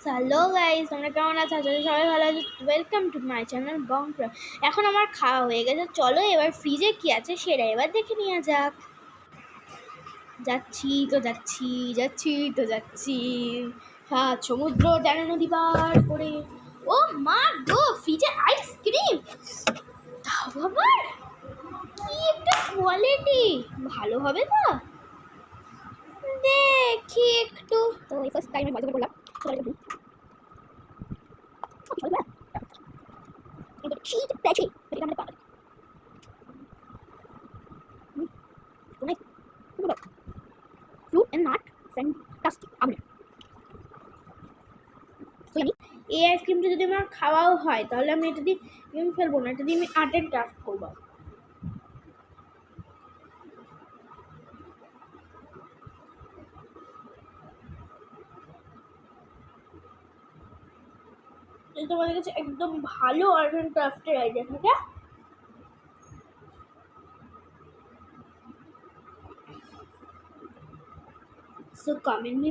Hello guys, তোমরা কেমন আছো? আশা করি সবাই ভালো আছো। ওয়েলকাম টু মাই চ্যানেল বংপ্রা। এখন আমার খাওয়া হয়ে গেছে, চলো এবার ফ্রিজে কি আছে সেটা এবার দেখে নেওয়া যাক। যাচ্ছি। হ্যাঁ, সমুদ্র যেন নদী পার করে। ও মা গো, ফ্রিজে আইসক্রিম! তাও আবার কি একটা কোয়ালিটি! ভালো হবে তো? দেখি একটু। তো এই ফার্স্ট টাইম আমি ভয় করলাম। Cheat petty. But I'm not fruit and nut fantastic. So yummy. এই আইসক্রিমটা যদি আমার খাওয়াও হয় তাহলে আমি এটা দিয়ে গেম খেলবো না, এটা দিয়ে আমি আর্ট অ্যান্ড ক্রাফট করবো। যদি তোমাদের কাছে একদম ভালো আর্ট অ্যান্ড ক্রাফটের আইডিয়া থাকে so comment me